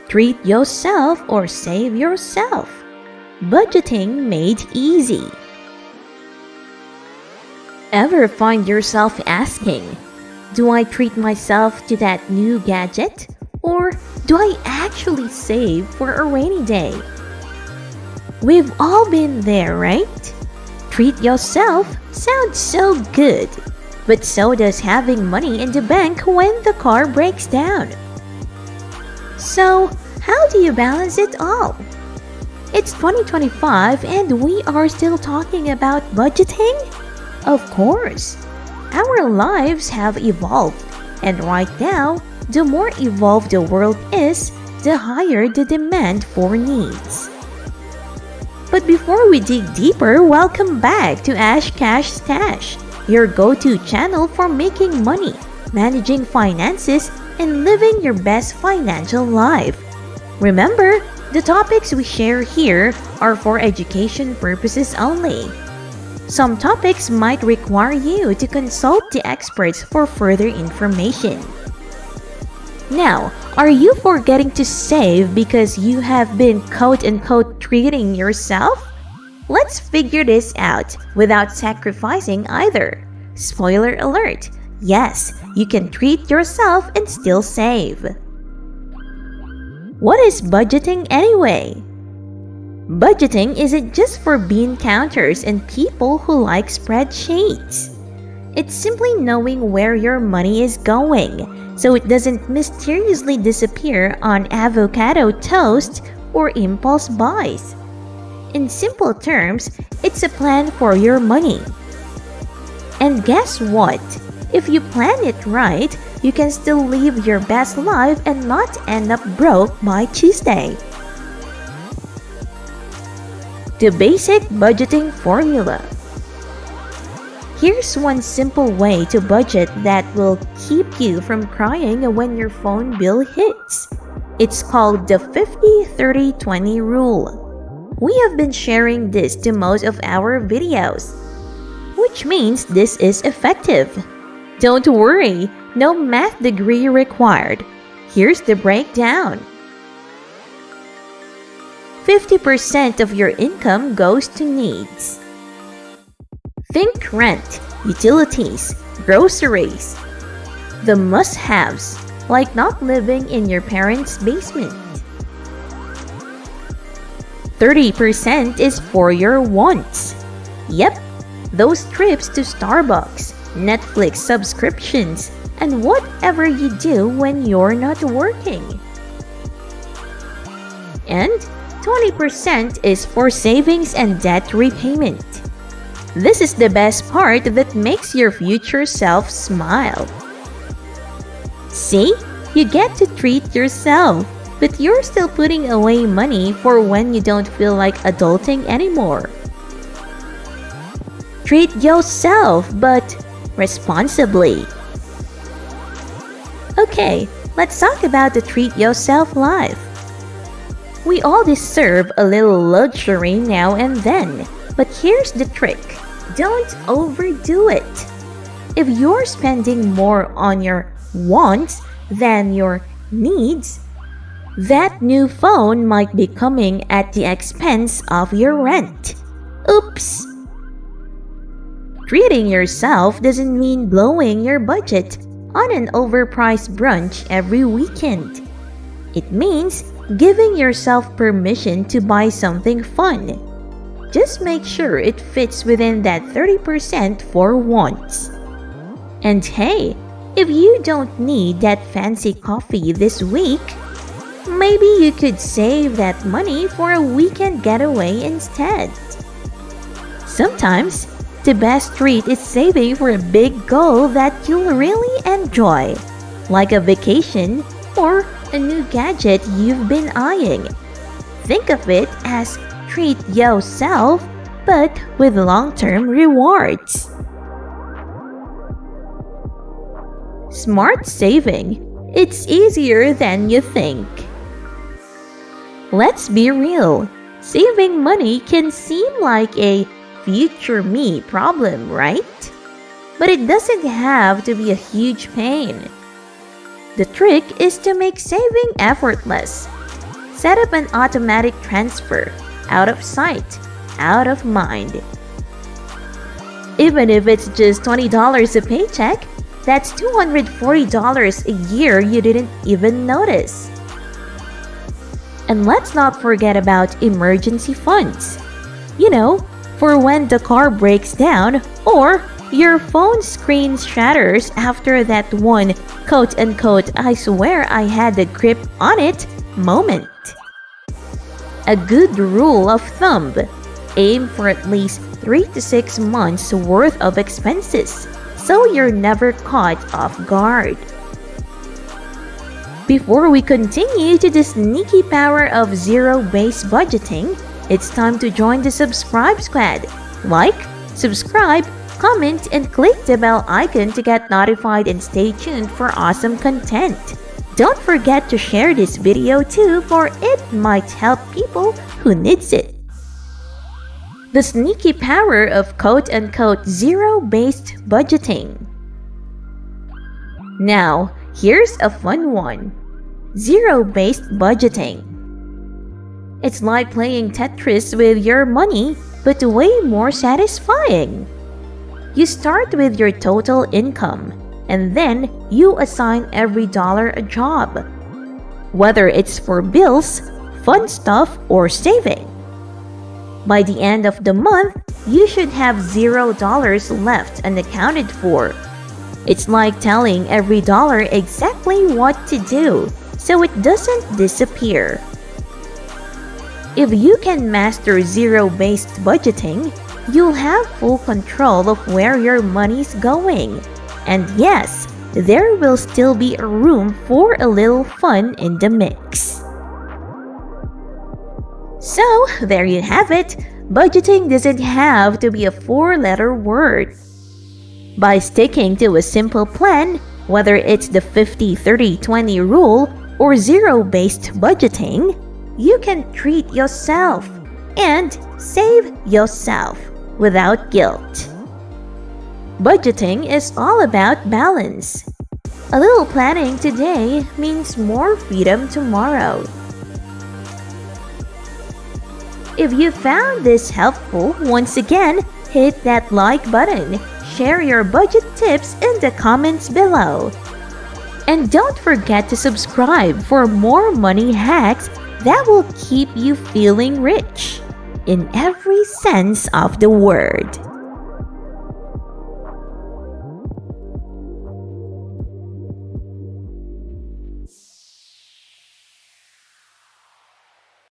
Treat yourself or save yourself. Budgeting made easy. Ever find yourself asking, do I treat myself to that new gadget? Or do I actually save for a rainy day? We've all been there, right? Treat yourself sounds so good, but so does having money in the bank when the car breaks down. So, how do you balance it all? It's 2025 and we are still talking about budgeting? Of course. Our lives have evolved, and right now, the more evolved the world is, the higher the demand for needs. But before we dig deeper, welcome back to Ash Cash Stash, your go-to channel for making money, managing finances, and living your best financial life. Remember, the topics we share here are for education purposes only. Some topics might require you to consult the experts for further information. Now, are you forgetting to save because you have been quote-unquote treating yourself? Let's figure this out without sacrificing either. Spoiler alert, yes, you can treat yourself and still save. What is budgeting anyway? Budgeting isn't just for bean counters and people who like spreadsheets. It's simply knowing where your money is going, so it doesn't mysteriously disappear on avocado toast or impulse buys. In simple terms, it's a plan for your money. And guess what? If you plan it right, you can still live your best life and not end up broke by Tuesday. The basic budgeting formula. Here's one simple way to budget that will keep you from crying when your phone bill hits. It's called the 50-30-20 rule. We have been sharing this to most of our videos, which means this is effective. Don't worry, no math degree required. Here's the breakdown. 50% of your income goes to needs. Think rent, utilities, groceries. The must-haves, like not living in your parents' basement. 30% is for your wants. Yep, those trips to Starbucks, Netflix subscriptions, and whatever you do when you're not working. And 20% is for savings and debt repayment. This is the best part that makes your future self smile. See, you get to treat yourself, but you're still putting away money for when you don't feel like adulting anymore. Treat yourself, but responsibly. Okay, let's talk about the treat yourself life. We all deserve a little luxury now and then, but here's the trick. Don't overdo it. If you're spending more on your wants than your needs, that new phone might be coming at the expense of your rent. Oops! Treating yourself doesn't mean blowing your budget on an overpriced brunch every weekend. It means giving yourself permission to buy something fun. Just make sure it fits within that 30% for wants. And hey, if you don't need that fancy coffee this week, maybe you could save that money for a weekend getaway instead. Sometimes, the best treat is saving for a big goal that you'll really enjoy, like a vacation or a new gadget you've been eyeing. Think of it as treat yourself, but with long-term rewards. Smart saving. It's easier than you think. Let's be real. Saving money can seem like a future me problem, right? But it doesn't have to be a huge pain. The trick is to make saving effortless. Set up an automatic transfer, out of sight, out of mind. Even if it's just $20 a paycheck, that's $240 a year you didn't even notice. And let's not forget about emergency funds. You know, for when the car breaks down or your phone screen shatters after that one quote-unquote "I swear I had the grip on it" moment. A good rule of thumb: aim for at least 3 to 6 months worth of expenses so you're never caught off guard. Before we continue to the sneaky power of zero-based budgeting, it's time to join the subscribe squad. Like, subscribe, comment, and click the bell icon to get notified and stay tuned for awesome content. Don't forget to share this video too, for it might help people who needs it. The sneaky power of quote-unquote zero-based budgeting. Now, here's a fun one. Zero-based budgeting. It's like playing Tetris with your money, but way more satisfying. You start with your total income, and then you assign every dollar a job, whether it's for bills, fun stuff, or saving. By the end of the month, you should have $0 left unaccounted for. It's like telling every dollar exactly what to do, so it doesn't disappear. If you can master zero-based budgeting, you'll have full control of where your money's going. And yes, there will still be a room for a little fun in the mix. So, there you have it. Budgeting doesn't have to be a 4-letter word. By sticking to a simple plan, whether it's the 50-30-20 rule or zero-based budgeting, you can treat yourself and save yourself without guilt. Budgeting is all about balance. A little planning today means more freedom tomorrow. If you found this helpful, once again, hit that like button. Share your budget tips in the comments below. And don't forget to subscribe for more money hacks that will keep you feeling rich in every sense of the word.